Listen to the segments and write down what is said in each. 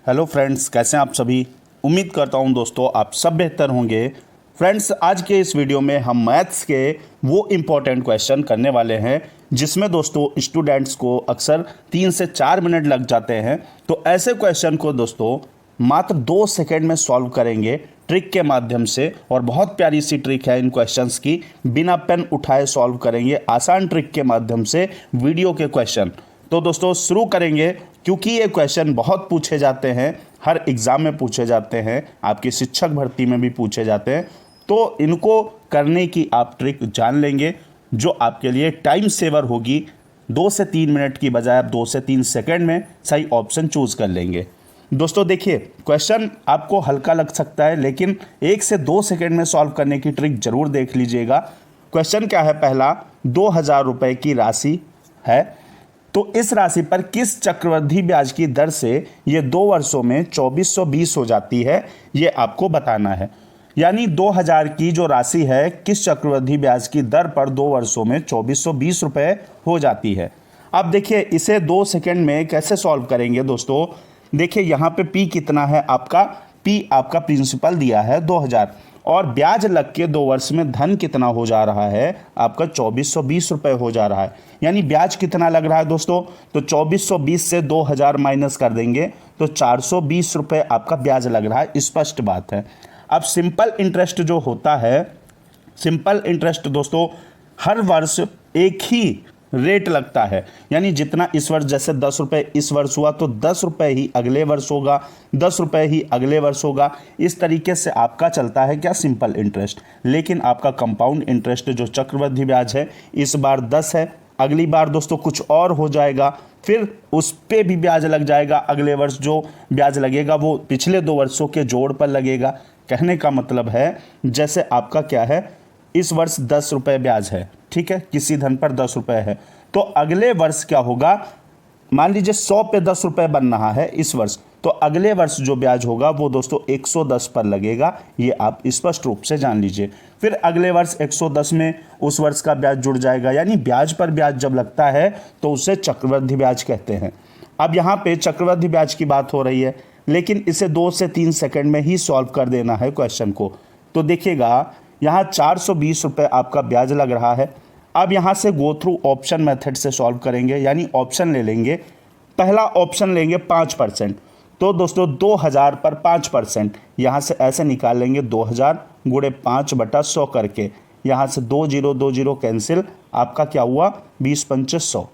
Hello friends, कैसे हैं आप सभी। उम्मीद करता हूं दोस्तों आप सब बेहतर होंगे। फ्रेंड्स, आज के इस वीडियो में हम मैथ्स के वो इम्पोर्टेंट क्वेश्चन करने वाले हैं जिसमें दोस्तों स्टूडेंट्स को अक्सर 3 से 4 मिनट लग जाते हैं। तो ऐसे क्वेश्चन को दोस्तों मात्र 2 सेकेंड में सॉल्व करेंगे ट्रिक के माध्यम से। और बहुत प्यारी सी ट्रिक है इन क्वेश्चंस की, बिना पेन उठाए सॉल्व करेंगे आसान ट्रिक के माध्यम से वीडियो के क्वेश्चन। तो दोस्तों शुरू करेंगे, क्योंकि ये क्वेश्चन बहुत पूछे जाते हैं, हर एग्ज़ाम में पूछे जाते हैं, आपकी शिक्षक भर्ती में भी पूछे जाते हैं। तो इनको करने की आप ट्रिक जान लेंगे जो आपके लिए टाइम सेवर होगी। 2 से 3 मिनट की बजाय आप 2 से 3 सेकंड में सही ऑप्शन चूज़ कर लेंगे। दोस्तों देखिए, क्वेश्चन आपको हल्का लग सकता है, लेकिन 1 से 2 सेकंड में सॉल्व करने की ट्रिक जरूर देख लीजिएगा। क्वेश्चन क्या है, पहला 2000 रुपये की राशि है, तो इस राशि पर किस चक्रवृद्धि ब्याज की दर से ये 2 वर्षों में 2420 हो जाती है, ये आपको बताना है। यानी 2000 की जो राशि है किस चक्रवृद्धि ब्याज की दर पर 2 वर्षों में 2420 रुपये हो जाती है। अब देखिए इसे 2 सेकंड में कैसे सॉल्व करेंगे दोस्तों। देखिए यहाँ पे पी कितना है आपका, पी आपका प्रिंसिपल दिया है 2000, और ब्याज लग के 2 वर्ष में धन कितना हो जा रहा है आपका 2420 रुपये हो जा रहा है। यानी ब्याज कितना लग रहा है दोस्तों, तो 2420 से 2000 माइनस कर देंगे तो 420 रुपये आपका ब्याज लग रहा है। स्पष्ट बात है। अब सिंपल इंटरेस्ट जो होता है, सिंपल इंटरेस्ट दोस्तों हर वर्ष एक ही रेट लगता है। यानी जितना इस वर्ष, जैसे 10 रुपये इस वर्ष हुआ तो 10 रुपये ही अगले वर्ष होगा, 10 रुपये ही अगले वर्ष होगा। इस तरीके से आपका चलता है क्या, सिंपल इंटरेस्ट। लेकिन आपका कंपाउंड इंटरेस्ट जो चक्रवृद्धि ब्याज है, इस बार 10 है, अगली बार दोस्तों कुछ और हो जाएगा, फिर उस पे भी ब्याज लग जाएगा। अगले वर्ष जो ब्याज लगेगा वो पिछले 2 वर्षों के जोड़ पर लगेगा। कहने का मतलब है जैसे आपका क्या है, इस वर्ष 10 रुपये ब्याज है, ठीक है, किसी धन पर 10 रुपये है, तो अगले वर्ष क्या होगा, मान लीजिए 100 पे 10 रुपये बन रहा है इस वर्ष, तो अगले वर्ष जो ब्याज होगा वो दोस्तों 110 पर लगेगा। ये आप स्पष्ट रूप से जान लीजिए। फिर अगले वर्ष 110 में उस वर्ष का ब्याज जुड़ जाएगा। यानी ब्याज पर ब्याज जब लगता है तो उसे चक्रवृद्धि ब्याज कहते हैं। अब यहाँ पे चक्रवृद्धि ब्याज की बात हो रही है, लेकिन इसे 2 से 3 सेकंड में ही सॉल्व कर देना है क्वेश्चन को। तो देखिएगा यहाँ 420 रुपये आपका ब्याज लग रहा है। अब यहाँ से गो थ्रू ऑप्शन मेथड से सॉल्व करेंगे, यानी ऑप्शन ले लेंगे। पहला ऑप्शन लेंगे 5%, तो दोस्तों 2000 पर 5%, यहाँ से ऐसे निकाल लेंगे 2000 गुणे 5/100 करके। यहाँ से 20 कैंसिल, आपका क्या हुआ 20×5 100,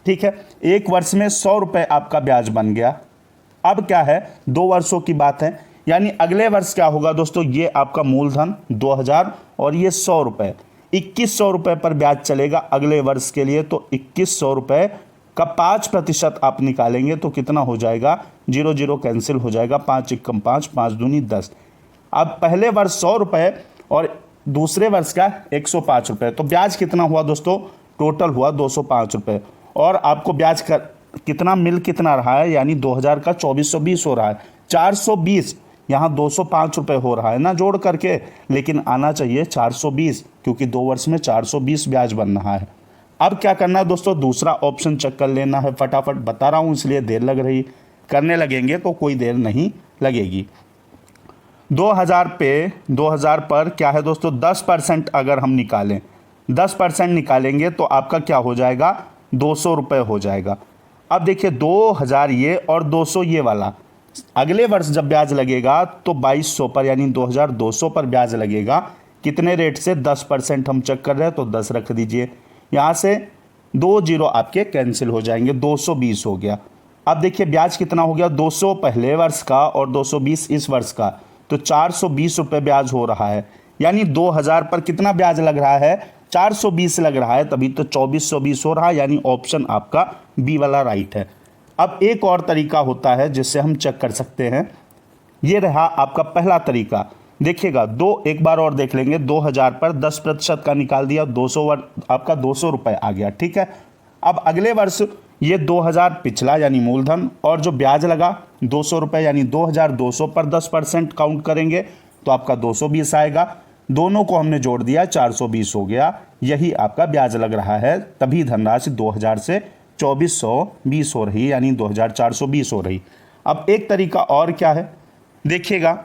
ठीक है। एक वर्ष में 100 रुपये आपका ब्याज बन गया। अब क्या है, 2 वर्षों की बात है, यानी अगले वर्ष क्या होगा दोस्तों, ये आपका मूलधन 2000 और ये 100 रुपये, 2100 रुपये पर ब्याज चलेगा अगले वर्ष के लिए। तो 2100 रुपये का 5% आप निकालेंगे तो कितना हो जाएगा, 0 कैंसिल हो जाएगा, 5 एकम 5, 5 दूनी 10। अब पहले वर्ष 100 रुपये और दूसरे वर्ष का 105 रुपये, तो ब्याज कितना हुआ दोस्तों, टोटल हुआ 205 रुपये। और आपको ब्याज कितना मिल कितना रहा है, यानी 2000 का 2420 हो रहा है, 420, यहाँ 205 रुपये हो रहा है ना जोड़ करके, लेकिन आना चाहिए 420, क्योंकि 2 वर्ष में 420 ब्याज बन रहा है। अब क्या करना है दोस्तों, दूसरा ऑप्शन चेक कर लेना है। फटाफट बता रहा हूँ इसलिए देर लग रही, करने लगेंगे तो कोई देर नहीं लगेगी। 2000 पर क्या है दोस्तों, 10% अगर हम निकालें, 10% निकालेंगे तो आपका क्या हो जाएगा, 200 रुपये हो जाएगा। अब देखिए 2000 ये और 200 ये वाला, अगले वर्ष जब ब्याज लगेगा तो 2200 पर, यानी 2200 पर ब्याज लगेगा। कितने रेट से, 10% हम चेक कर रहे हैं तो 10 रख दीजिए। यहाँ से 2 0 आपके कैंसिल हो जाएंगे, 220 हो गया। अब देखिए ब्याज कितना हो गया, 200 पहले वर्ष का और 220 इस वर्ष का, तो 420 रुपये ब्याज हो रहा है। यानी 2000 पर कितना ब्याज लग रहा है, 420 लग रहा है, तभी तो 2420 हो रहा है। यानी ऑप्शन आपका बी वाला राइट है। अब एक और तरीका होता है जिससे हम चेक कर सकते हैं, ये रहा आपका पहला तरीका। देखिएगा एक बार और देख लेंगे, 2000 पर 10% का निकाल दिया, 200 आपका 200 रुपये आ गया, ठीक है। अब अगले वर्ष ये 2000 पिछला यानी मूलधन, और जो ब्याज लगा 200 रुपये, यानी 2200 पर 10% काउंट करेंगे तो आपका 220 आएगा। दोनों को हमने जोड़ दिया, 420 हो गया। यही आपका ब्याज लग रहा है, तभी धनराशि 2000 से 2420 हो रही, यानी 2420 हो रही। अब एक तरीका और क्या है, देखिएगा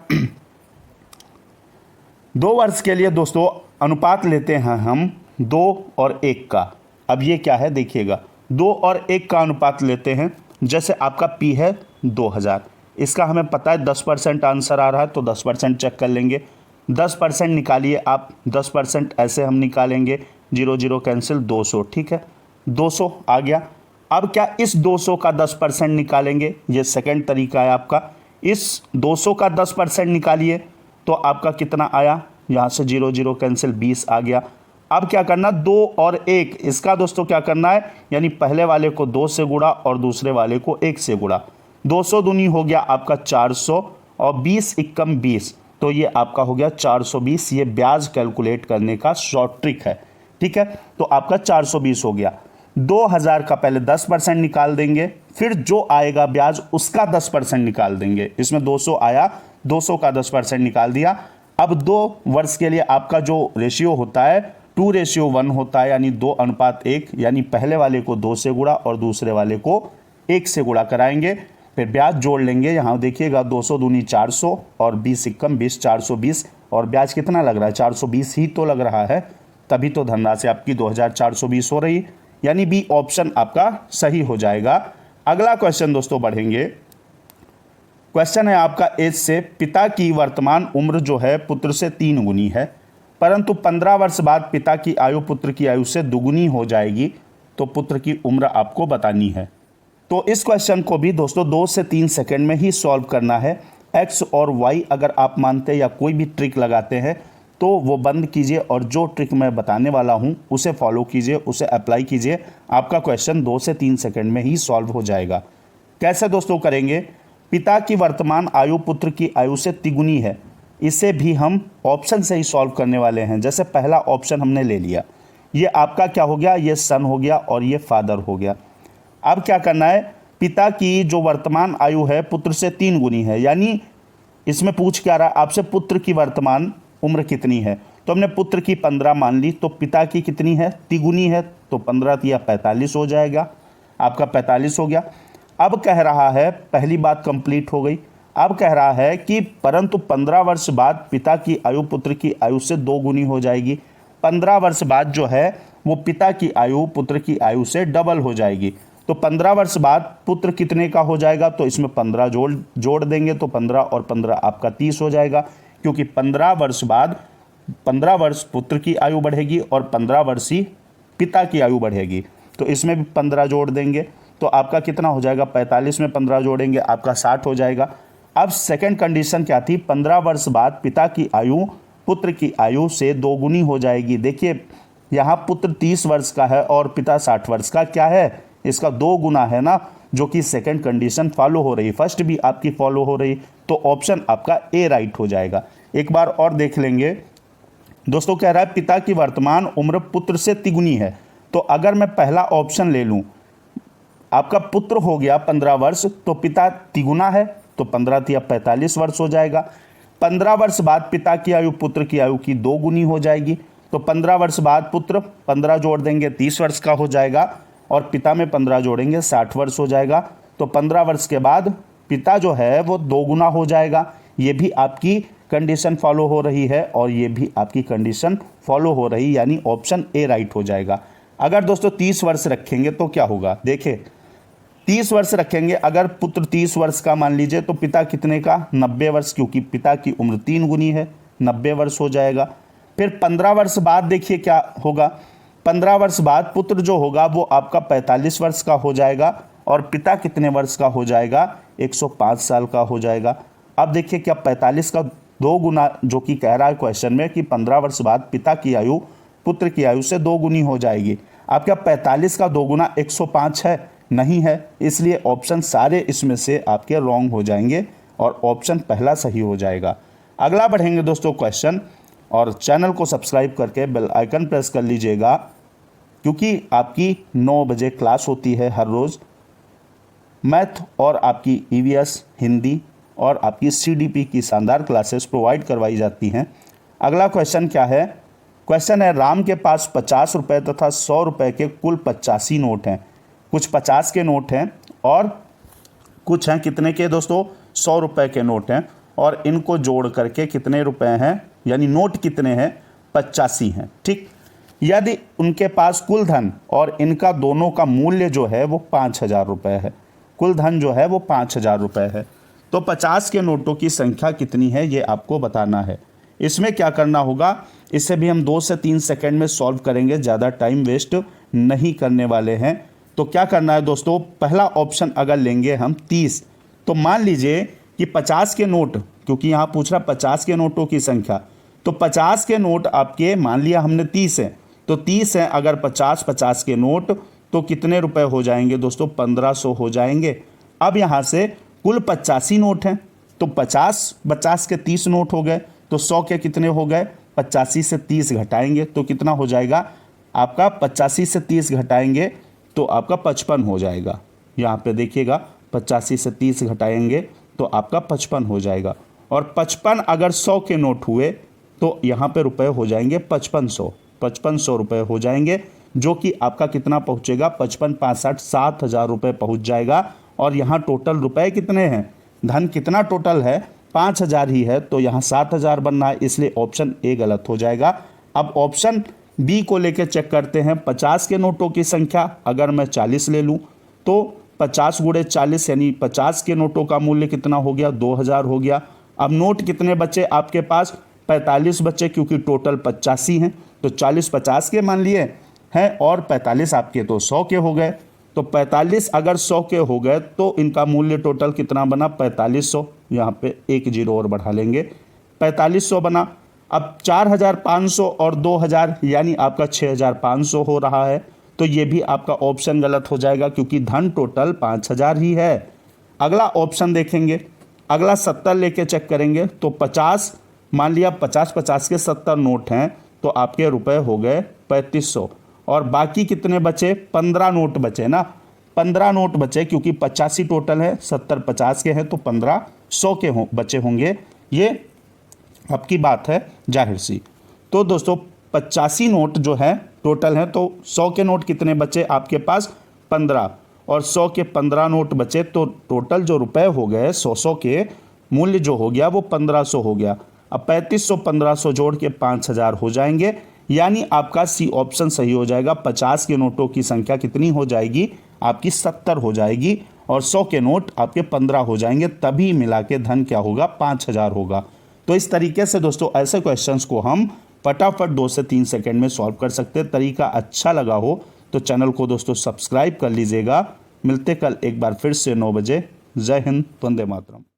2 वर्ष के लिए दोस्तों अनुपात लेते हैं हम 2 और 1 का। अब ये क्या है, देखिएगा 2 और 1 का अनुपात लेते हैं। जैसे आपका पी है 2000, इसका हमें पता है 10% आंसर आ रहा है, तो 10% चेक कर लेंगे। 10% निकालिए आप, 10% ऐसे हम निकालेंगे, 0 0 कैंसिल, 200, ठीक है 200 आ गया। अब क्या इस 200 का 10% निकालेंगे, ये सेकंड तरीका है आपका। इस 200 का 10% निकालिए तो आपका कितना आया, यहाँ से 0 0 कैंसिल, 20 आ गया। अब क्या करना, 2 और 1, इसका दोस्तों क्या करना है, यानी पहले वाले को 2 से गुणा और दूसरे वाले को 1 से गुणा। 200 दूनी हो गया आपका 400 और 20 एकम 20, तो ये आपका हो गया 420। ये ब्याज कैलकुलेट करने का शॉर्ट ट्रिक है, ठीक है। तो आपका 420 हो गया। 2000 का पहले 10% निकाल देंगे, फिर जो आएगा ब्याज उसका 10% निकाल देंगे। इसमें 200 आया, 200 का 10% निकाल दिया। अब 2 वर्ष के लिए आपका जो रेशियो होता है 2:1 होता है, यानी 2:1, यानी पहले वाले को 2 से गुणा और दूसरे वाले को 1 से गुणा कराएंगे। फिर ब्याज जोड़ लेंगे, यहाँ देखिएगा 200 दूनी 400 और 20 एकम 20, 420। और ब्याज कितना लग रहा है, 420 ही तो लग रहा है, तभी तो धनराशि आपकी 2420 हो रही, यानी बी ऑप्शन आपका सही हो जाएगा। अगला क्वेश्चन दोस्तों बढ़ेंगे। क्वेश्चन है आपका, एज से पिता की वर्तमान उम्र जो है पुत्र से 3 गुनी है, परंतु 15 वर्ष बाद पिता की आयु पुत्र की आयु से दुगुनी हो जाएगी, तो पुत्र की उम्र आपको बतानी है। तो इस क्वेश्चन को भी दोस्तों 2 से 3 सेकंड में ही सॉल्व करना है। एक्स और वाई अगर आप मानते हैं या कोई भी ट्रिक लगाते हैं तो वो बंद कीजिए और जो ट्रिक मैं बताने वाला हूँ उसे फॉलो कीजिए, उसे अप्लाई कीजिए। आपका क्वेश्चन 2 से 3 सेकंड में ही सॉल्व हो जाएगा। कैसे दोस्तों करेंगे, पिता की वर्तमान आयु पुत्र की आयु से तिगुनी है, इसे भी हम ऑप्शन से ही सॉल्व करने वाले हैं। जैसे पहला ऑप्शन हमने ले लिया, ये आपका क्या हो गया, ये सन हो गया और ये फादर हो गया। अब क्या करना है, पिता की जो वर्तमान आयु है पुत्र से 3 गुनी है, यानी इसमें पूछ क्या रहा है आपसे, पुत्र की वर्तमान उम्र कितनी है। तो हमने पुत्र की 15 मान ली, तो पिता की कितनी है, तिगुनी है, तो 15 या 45 हो जाएगा, आपका 45 हो गया। अब कह रहा है, पहली बात कंप्लीट हो गई। अब कह रहा है कि परंतु 15 वर्ष बाद पिता की आयु पुत्र की आयु से 2 गुनी हो जाएगी। 15 वर्ष बाद जो है वो पिता की आयु पुत्र की आयु से डबल हो जाएगी। तो 15 वर्ष बाद पुत्र कितने का हो जाएगा, तो इसमें 15 जोड़ देंगे, तो 15 और 15 आपका 30 हो जाएगा, क्योंकि 15 वर्ष बाद 15 वर्ष पुत्र की आयु बढ़ेगी और 15 वर्ष ही पिता की आयु बढ़ेगी। तो इसमें भी 15 जोड़ देंगे, तो आपका कितना हो जाएगा, 45 में 15 जोड़ेंगे आपका 60 हो जाएगा। अब सेकंड कंडीशन क्या थी, 15 वर्ष बाद पिता की आयु पुत्र की आयु से 2 गुनी हो जाएगी। देखिए यहाँ पुत्र 30 वर्ष का है और पिता 60 वर्ष का, क्या है, इसका 2 गुना है ना, जो कि सेकंड कंडीशन फॉलो हो रही, फर्स्ट भी आपकी फॉलो हो रही, तो ऑप्शन आपका ए राइट हो जाएगा। एक बार और देख लेंगे दोस्तों, कह रहा है पिता की वर्तमान उम्र पुत्र से तिगुनी है। तो अगर मैं पहला ऑप्शन ले लूँ, आपका पुत्र हो गया 15 वर्ष, तो पिता तिगुना है, तो 15 या 45 वर्ष हो जाएगा। 15 वर्ष बाद पिता की आयु पुत्र की आयु की 2 गुनी हो जाएगी, तो 15 वर्ष बाद पुत्र 15 जोड़ देंगे 30 वर्ष का हो जाएगा, और पिता में 15 जोड़ेंगे 60 वर्ष हो जाएगा। तो 15 वर्ष के बाद पिता जो है वो 2 गुना हो जाएगा। ये भी आपकी कंडीशन फॉलो हो रही है और ये भी आपकी कंडीशन फॉलो हो रही, यानी ऑप्शन ए राइट हो जाएगा। अगर दोस्तों 30 वर्ष रखेंगे तो क्या होगा, देखिए 30 वर्ष रखेंगे, अगर पुत्र 30 वर्ष का मान लीजिए, तो पिता कितने का, 90 वर्ष, क्योंकि पिता की उम्र 3 गुनी है, 90 वर्ष हो जाएगा। फिर 15 वर्ष बाद देखिए क्या होगा, 15 वर्ष बाद पुत्र जो होगा वो आपका 45 वर्ष का हो जाएगा और पिता कितने वर्ष का हो जाएगा, 105 साल का हो जाएगा। अब देखिए क्या 45 का 2 गुना, जो कि कह रहा है क्वेश्चन में कि 15 वर्ष बाद पिता की आयु पुत्र की आयु से 2 गुनी हो जाएगी। अब क्या 45 का 2 गुना 105 है, नहीं है, इसलिए ऑप्शन सारे इसमें से आपके रॉन्ग हो जाएंगे और ऑप्शन पहला सही हो जाएगा। अगला बढ़ेंगे दोस्तों क्वेश्चन, और चैनल को सब्सक्राइब करके बेल आइकन प्रेस कर लीजिएगा, क्योंकि आपकी 9 बजे क्लास होती है हर रोज़, मैथ और आपकी ईवीएस, हिंदी और आपकी सीडीपी की शानदार क्लासेस प्रोवाइड करवाई जाती हैं। अगला क्वेश्चन क्या है, क्वेश्चन है, राम के पास 50 रुपये तथा 100 रुपये के कुल 85 नोट हैं। कुछ 50 के नोट हैं और कुछ हैं कितने के दोस्तों, 100 रुपये के नोट हैं, और इनको जोड़ करके कितने रुपए हैं, यानी नोट कितने हैं, 85 हैं। ठीक, यदि उनके पास कुल धन और इनका दोनों का मूल्य जो है वो 5000 रुपये है, कुल धन जो है वो 5000 रुपये है, तो 50 के नोटों की संख्या कितनी है ये आपको बताना है। इसमें क्या करना होगा, इसे भी हम 2 से 3 सेकंड में सॉल्व करेंगे, ज़्यादा टाइम वेस्ट नहीं करने वाले हैं। तो क्या करना है दोस्तों, पहला ऑप्शन अगर लेंगे हम 30, तो मान लीजिए कि 50 के नोट, क्योंकि यहाँ पूछ रहा 50 के नोटों की संख्या, तो 50 के नोट आपके, मान लिया हमने 30 है, तो 30 है अगर 50 के नोट, तो कितने रुपए हो जाएंगे दोस्तों, 1500 हो जाएंगे। अब यहाँ से कुल 85 नोट हैं, तो 50 के 30 नोट हो गए, तो 100 के कितने हो गए, 85 से 30 घटाएंगे तो कितना हो जाएगा आपका, 85 से 30 घटाएंगे तो आपका 55 हो जाएगा। यहाँ पे देखिएगा 85 से 30 घटाएंगे तो आपका 55 हो जाएगा, और 55 अगर 100 के नोट हुए तो यहाँ पे रुपए हो जाएंगे 5500 रुपये हो जाएंगे, जो कि आपका कितना पहुँचेगा, 55 65 7000 रुपये पहुँच जाएगा। और यहाँ टोटल रुपए कितने हैं, धन कितना टोटल है, 5000 ही है, तो यहाँ 7000 बनना है, इसलिए ऑप्शन ए गलत हो जाएगा। अब ऑप्शन बी को लेकर चेक करते हैं। 50 के नोटों की संख्या अगर मैं 40 ले लूँ तो 50 गुणे 40 यानी 50 के नोटों का मूल्य कितना हो गया, 2000 हो गया। अब नोट कितने बचे आपके पास, 45 बचे, क्योंकि टोटल 85 हैं, तो 40 50 के मान लिए हैं और 45 आपके तो 100 के हो गए। तो 45 अगर 100 के हो गए तो इनका मूल्य टोटल कितना बना, 4500, यहाँ पे एक जीरो और बढ़ा लेंगे, 4500 बना। अब 4500 और 2000 यानी आपका 6500 हो रहा है, तो ये भी आपका ऑप्शन गलत हो जाएगा, क्योंकि धन टोटल 5000 ही है। अगला ऑप्शन देखेंगे, अगला 70 लेके चेक करेंगे, तो 50, मान लिया 50 के 70 नोट हैं, तो आपके रुपए हो गए 3500, और बाकी कितने बचे, 15 नोट बचे ना, 15 नोट बचे, क्योंकि 85 टोटल है, 70 50 के हैं, तो 1500 के बचे होंगे। ये आपकी बात है जाहिर सी। तो दोस्तों 85 नोट जो है टोटल है, तो 100 के नोट कितने बचे आपके पास, 15, और 100 के 15 नोट बचे, तो टोटल जो रुपए हो गए 100 के मूल्य जो हो गया वो 1500 हो गया। अब 3500 1500 जोड़ के 5000 हो जाएंगे, यानी आपका सी ऑप्शन सही हो जाएगा। 50 के नोटों की संख्या कितनी हो जाएगी आपकी, 70 हो जाएगी, और 100 के नोट आपके 15 हो जाएंगे, तभी मिला के धन क्या होगा, 5000 होगा। तो इस तरीके से दोस्तों ऐसे क्वेश्चंस को हम फटाफट 2 से 3 सेकंड में सॉल्व कर सकते हैं। तरीका अच्छा लगा हो तो चैनल को दोस्तों सब्सक्राइब कर लीजिएगा। मिलते कल एक बार फिर से 9 बजे। जय हिंद, वंदे मातरम।